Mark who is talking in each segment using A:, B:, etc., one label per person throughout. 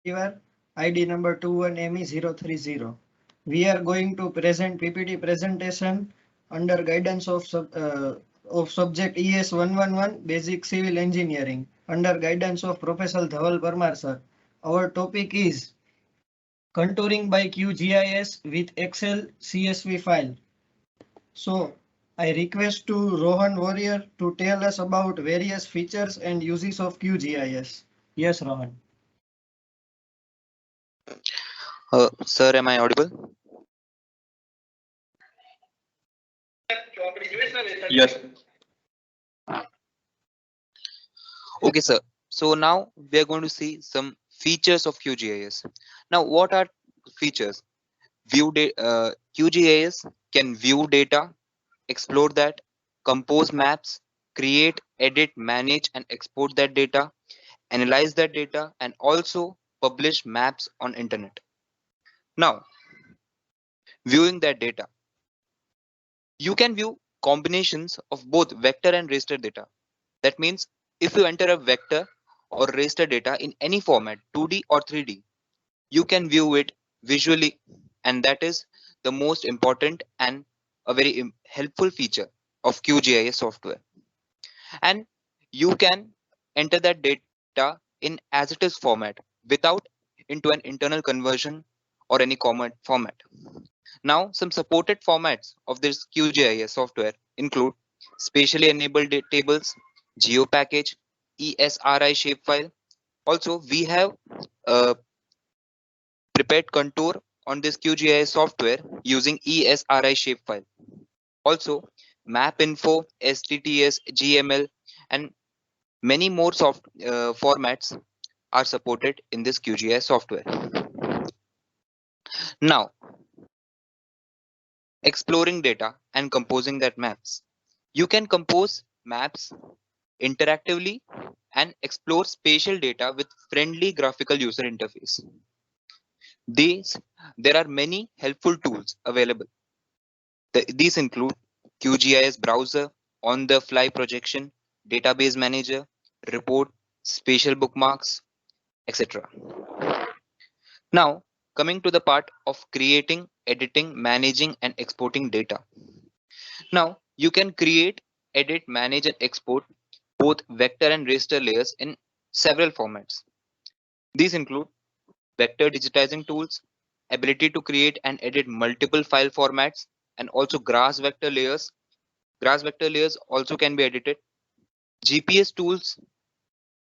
A: Receiver ID number 21ME030. We are going to present PPT presentation under guidance of subject ES 111 Basic Civil Engineering under guidance of Professor Dhaval Parmar sir. Our topic is contouring by QGIS with Excel CSV file. So I request to Rohan Warrior to tell us about various features and uses of QGIS. Yes, Rohan.
B: Sir, am I audible?
C: Yes.
B: Okay, sir. So now we are going to see some features of QGIS. Now, what are features? QGIS can view data, explore that, compose maps, create, edit, manage, and export that data, analyze that data, and also publish maps on internet. Now, viewing that data, you can view combinations of both vector and raster data. That means if you enter a vector or raster data in any format, 2D or 3D, you can view it visually, and that is the most important and a very helpful feature of QGIS software. And you can enter that data in as it is format without into an internal conversion or any format. Now, some supported formats of this QGIS software include spatially enabled tables, geo package, ESRI shapefile. Also, we have a prepared contour on this QGIS software using ESRI shapefile. Also, map info, STTS, GML, and many more formats are supported in this QGIS software. Now, exploring data and composing that maps. You can compose maps interactively and explore spatial data with friendly graphical user interface. There are many helpful tools available. These include QGIS browser, on-the-fly projection, database manager, report, spatial bookmarks, etc. Now, coming to the part of creating, editing, managing, and exporting data. Now, you can create, edit, manage, and export both vector and raster layers in several formats. These include vector digitizing tools, ability to create and edit multiple file formats, and also grass vector layers. Grass vector layers also can be edited. GPS tools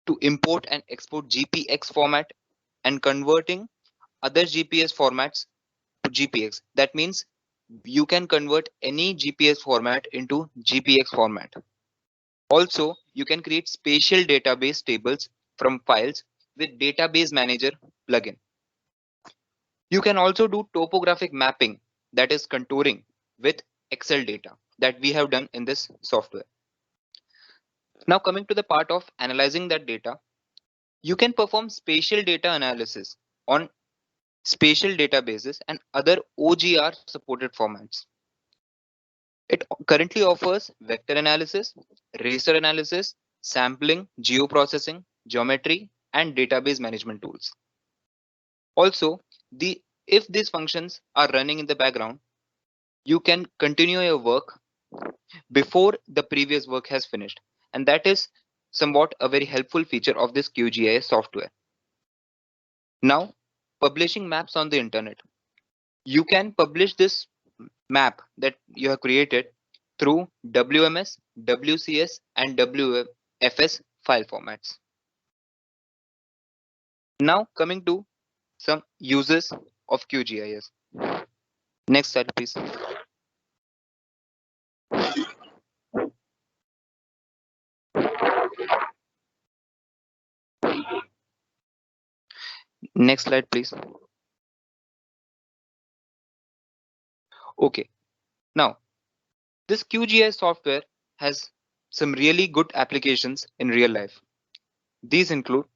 B: to import and export GPX format and converting other GPS formats to GPX. That means you can convert any GPS format into GPX format. Also, you can create spatial database tables from files with Database Manager plugin. You can also do topographic mapping, that is contouring, with Excel data that we have done in this software. Now coming to the part of analyzing that data, you can perform spatial data analysis on spatial databases and other OGR supported formats. It currently offers vector analysis, raster analysis, sampling, geoprocessing, geometry, and database management tools. Also, if these functions are running in the background, you can continue your work before the previous work has finished. And that is somewhat a very helpful feature of this QGIS software. Now, publishing maps on the internet. You can publish this map that you have created through WMS, WCS, and WFS file formats. Now coming to some uses of QGIS. Next slide, please. Next slide, please. Okay. Now, this QGIS software has some really good applications in real life. These include,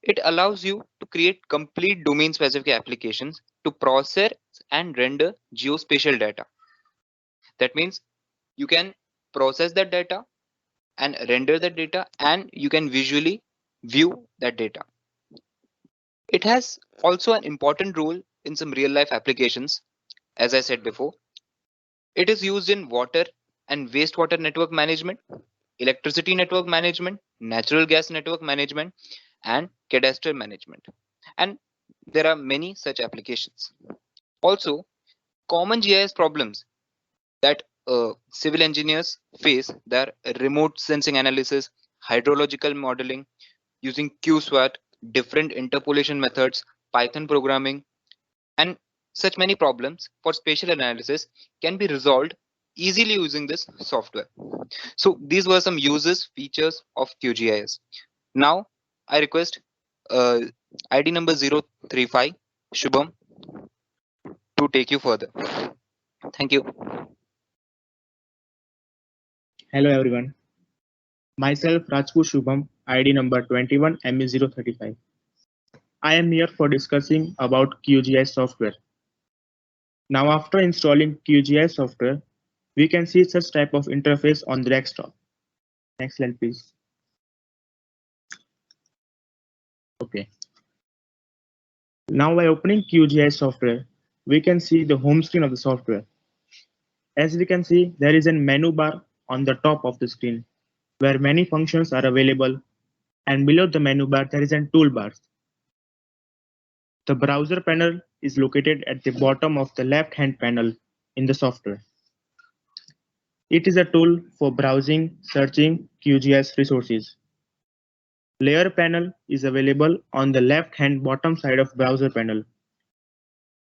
B: it allows you to create complete domain specific applications to process and render geospatial data. That means you can process that data and render that data, and you can visually view that data. It has also an important role in some real life applications. As I said before, it is used in water and wastewater network management, electricity network management, natural gas network management, and cadastral management. And there are many such applications. Also, common GIS problems that civil engineers face, there are remote sensing analysis, hydrological modeling using QSWAT, different interpolation methods, Python programming, and such many problems for spatial analysis can be resolved easily using this software. So these were some uses, features of QGIS. Now I request uh, ID number 035, Shubham, to take you further. Thank you.
C: Hello everyone. Myself Rajput Shubham, ID number 21 ME035. I am here for discussing about QGIS software. Now after installing QGIS software, we can see such type of interface on the desktop. Next slide please. Okay. Now by opening QGIS software, we can see the home screen of the software. As we can see, there is a menu bar on the top of the screen where many functions are available, and below the menu bar there is a toolbar. The browser panel is located at the bottom of the left-hand panel in the software. It is a tool for browsing, searching QGIS resources. Layer panel is available on the left-hand bottom side of browser panel.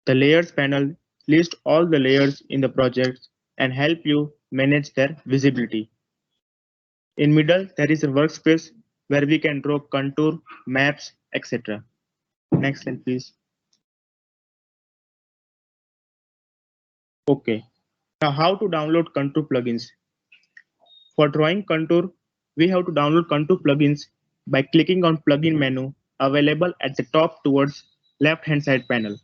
C: The layers panel lists all the layers in the project and help you manage their visibility. In middle, there is a workspace where we can draw contour, maps, etc. Next slide, please. Okay. Now, how to download contour plugins? For drawing contour, we have to download contour plugins by clicking on plugin menu available at the top towards left hand side panel.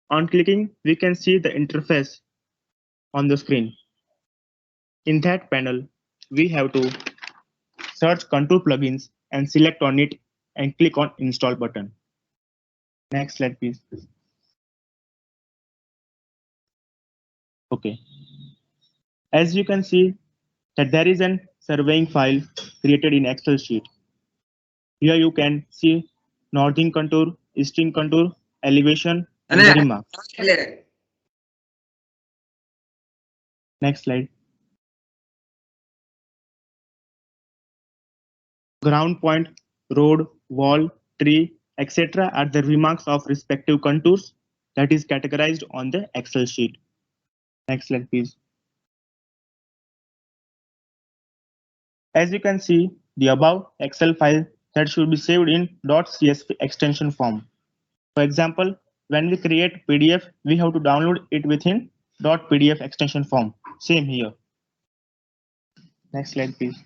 C: On clicking, we can see the interface on the screen. In that panel, we have to search contour plugins and select on it and click on install button. Next slide, please. Okay. As you can see that there is an surveying file created in Excel sheet. Here you can see northern contour, eastern contour, elevation, and the remarks. Next slide. Ground point, road, wall, tree, etc. are the remarks of respective contours that is categorized on the Excel sheet. Next slide, please. As you can see, the above Excel file that should be saved in .csv extension form. For example, when we create PDF, we have to download it within .pdf extension form. Same here. Next slide, please.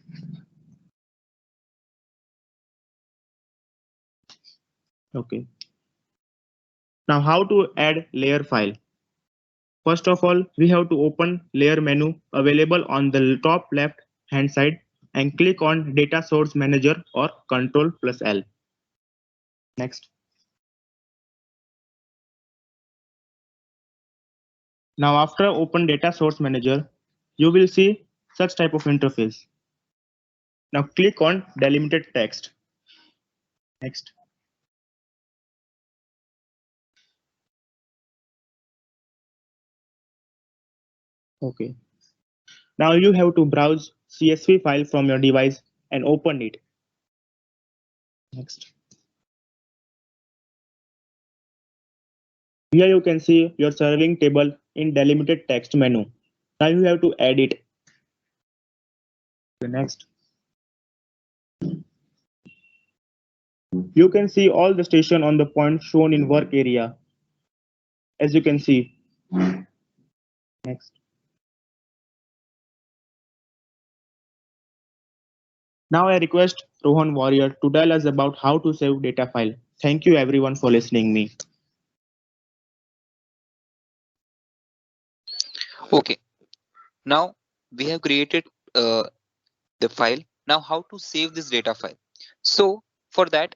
C: Okay. Now how to add layer file? First of all, we have to open layer menu available on the top left hand side and click on data source manager or Ctrl+L. Next. Now after open data source manager, you will see such type of interface. Now click on delimited text. Next. Okay. Now you have to browse CSV file from your device and open it. Next. Here you can see your surveying table in delimited text menu. Now you have to add it. Next. You can see all the station on the point shown in work area. As you can see. Next. Now I request Rohan Warrior to tell us about how to save data file. Thank you everyone for listening me.
B: Okay. Now we have created the file. Now how to save this data file? So for that,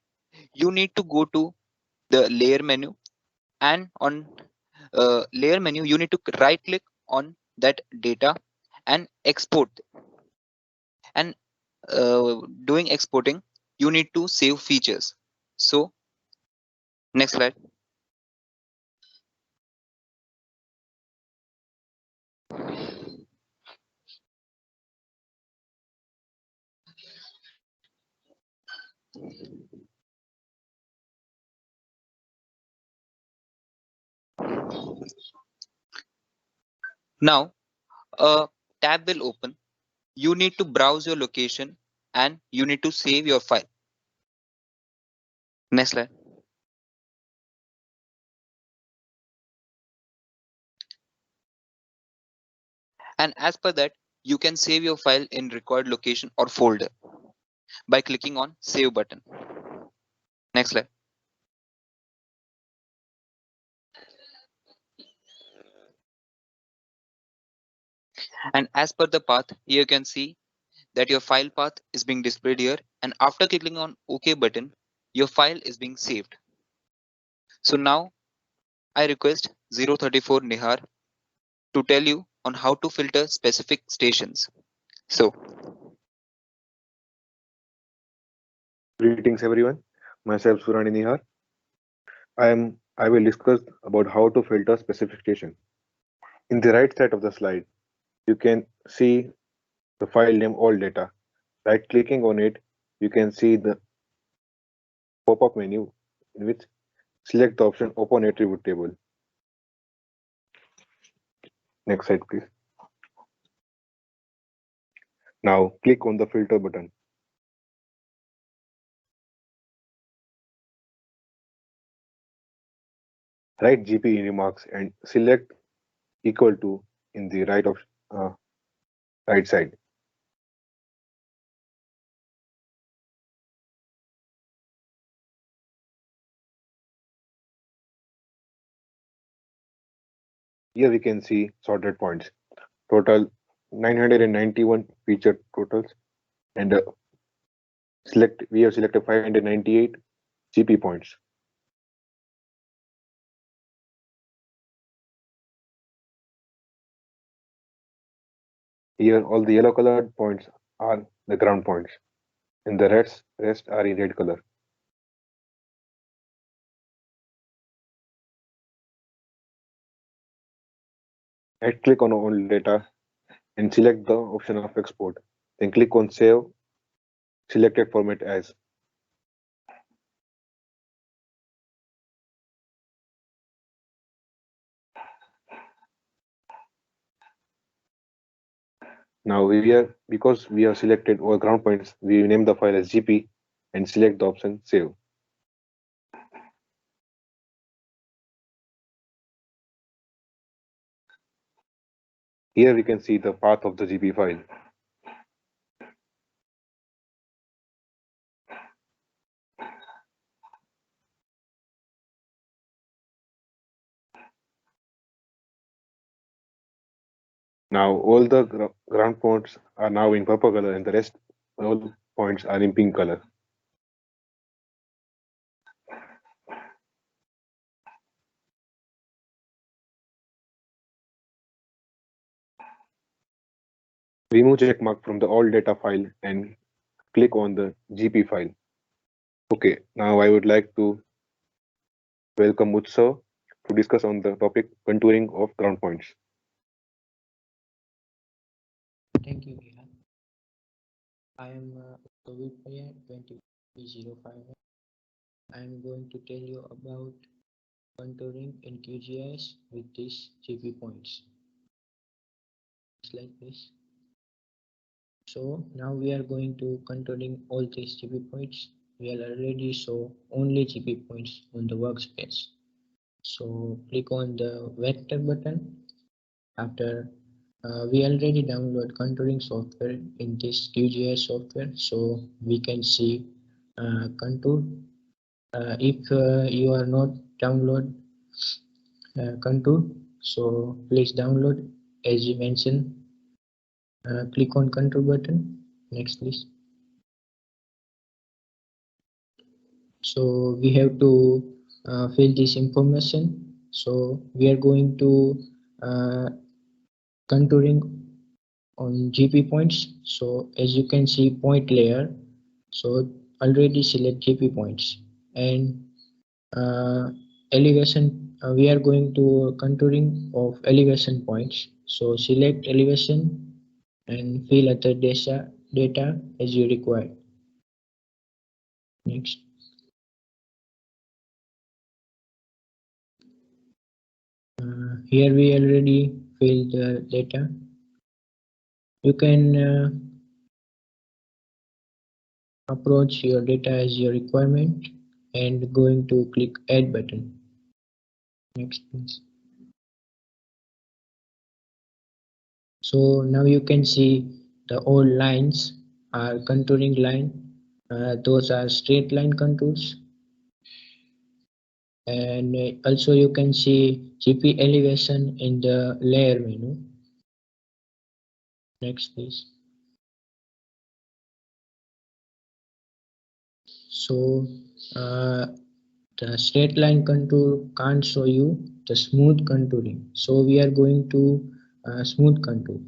B: you need to go to the layer menu, and on layer menu you need to right click on that data and export. And doing exporting, you need to save features. So next slide. Now a tab will open. You need to browse your location and you need to save your file. Next slide. And as per that, you can save your file in required location or folder by clicking on save button. Next slide. And as per the path, here you can see that your file path is being displayed here, and after clicking on OK button, your file is being saved. So now I request 034 Nihar to tell you on how to filter specific stations. So
D: Greetings everyone. Myself Surani Nihar. I will discuss about how to filter specific station. In the right side of the slide, you can see the file name all data. Right clicking on it, you can see the pop-up menu in which select the option open attribute table. Next slide please. Now click on the filter button. Write GP in remarks and select equal to in the right side. Here we can see sorted points. Total 991 featured totals, and we have selected 598 GP points. Here all the yellow colored points are the ground points, and the rest are in red color. Right click on all data and select the option of export. Then click on save, selected format as. Now because we have selected all ground points, we name the file as GP and select the option save. Here we can see the path of the GP file. Now all the ground points are now in purple color and the rest all points are in pink color. Remove checkmark from the all data file and click on the GP file. Okay, now I would like to welcome Utsav to discuss on the topic contouring of ground points.
E: Thank you, Kiran. I am COVID 2005. I am going to tell you about contouring in QGIS with these GP points. Like this. So now we are going to contouring all these GP points. We already saw only GP points on the workspace. So click on the vector button. After we already download contouring software in this QGIS software, so we can see contour. If you are not download contour, so please download as you mentioned. Click on contour button. Next please. So we have to fill this information. So we are going to contouring on GP points. So as you can see, point layer. So already select GP points, and elevation, we are going to contouring of elevation points. So select elevation and fill other data as you require. Next. Here we already filled the data. You can approach your data as your requirement and going to click add button. Next please. So now you can see the all lines are contouring line. Those are straight line contours, and also you can see GP elevation in the layer menu. Next please. So the straight line contour can't show you the smooth contouring, so we are going to smooth contour.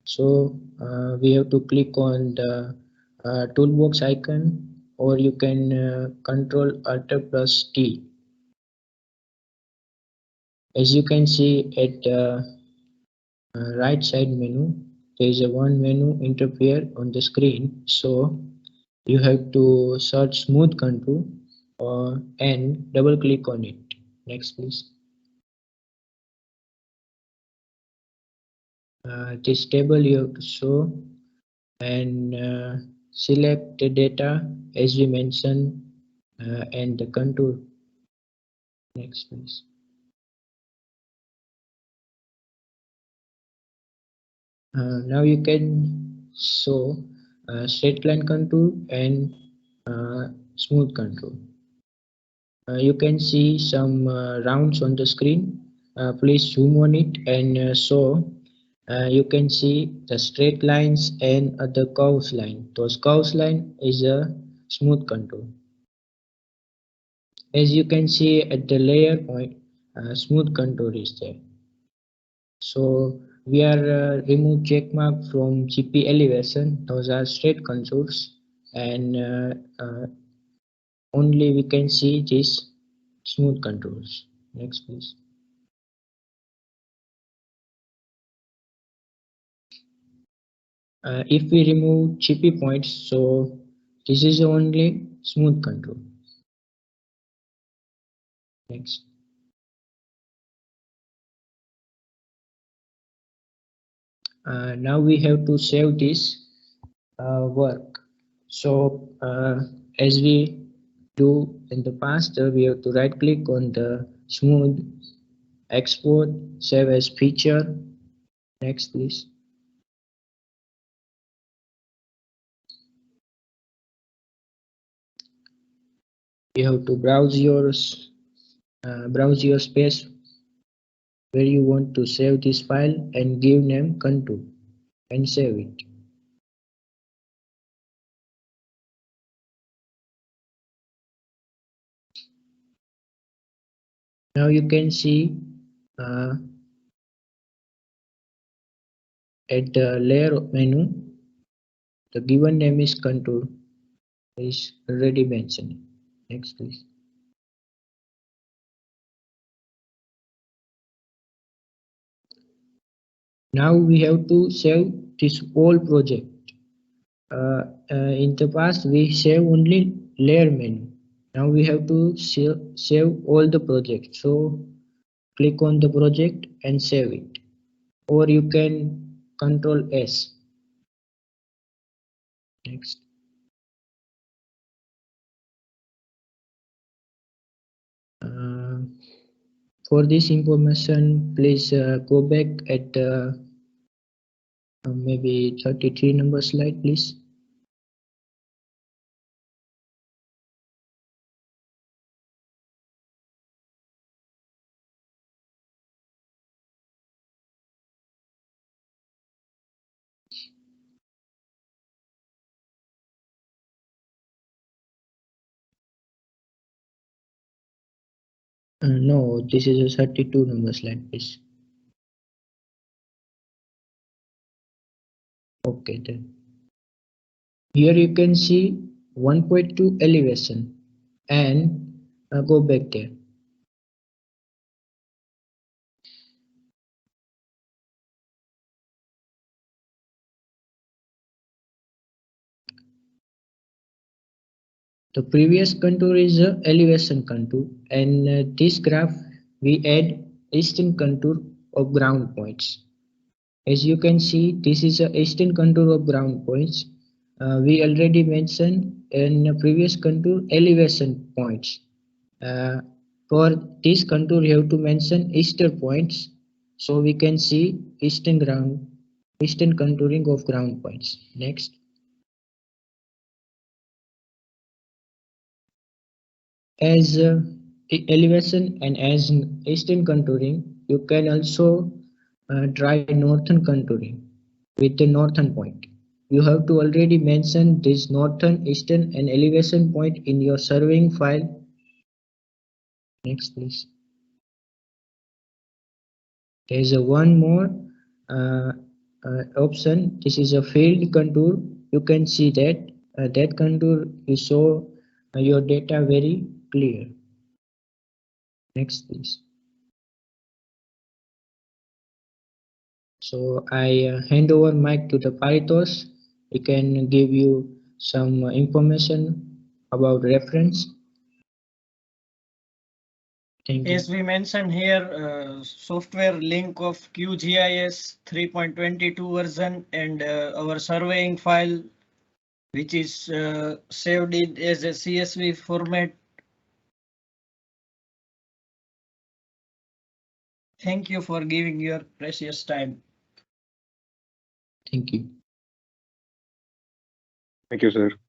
E: So we have to click on the toolbox icon, or you can control alt plus T. As you can see at the right side menu, there is a one menu interfere on the screen, so you have to search smooth contour and double click on it. Next please. This table you have to show and select the data as we mentioned and the contour. Next please. Now you can show straight line contour and smooth contour. You can see some rounds on the screen. Please zoom on it and show. You can see the straight lines and the curves line. Those curves line is a smooth contour. As you can see at the layer point, smooth contour is there. So we are remove check mark from GP elevation. Those are straight contours, and only we can see this smooth contours. Next please. If we remove GP points, so this is only smooth contour. Next. Now we have to save this work. So as we do in the past, we have to right click on the smooth, export, save as feature. Next please. You have to browse your space where you want to save this file and give name contour and save it. Now you can see uh, at the layer menu, the given name is contour is already mentioned. Next please. Now we have to save this whole project. In the past we save only layer menu. Now we have to save all the projects. So click on the project and save it, or you can control S. Next. For this information, please go back at maybe 33 number slide, please. No, this is a 32 number slide, please. Okay, then. Here you can see 1.2 elevation and go back there. The previous contour is a elevation contour, and this graph we add eastern contour of ground points. As you can see, this is a eastern contour of ground points. We already mentioned in the previous contour elevation points. For this contour, you have to mention eastern points, so we can see eastern contouring of ground points. Next. As elevation and as eastern contouring, you can also try northern contouring with the northern point. You have to already mention this northern, eastern and elevation point in your surveying file. Next, please. There is a one more uh, option. This is a field contour. You can see that that contour will show your data very clear. Next, please. So I hand over mic to the Paritos. He can give you some information about reference. Thank you.
A: As we mentioned here, software link of QGIS 3.22 version and our surveying file, which is saved it as a CSV format. Thank you for giving your precious time.
E: Thank you.
D: Thank you, sir.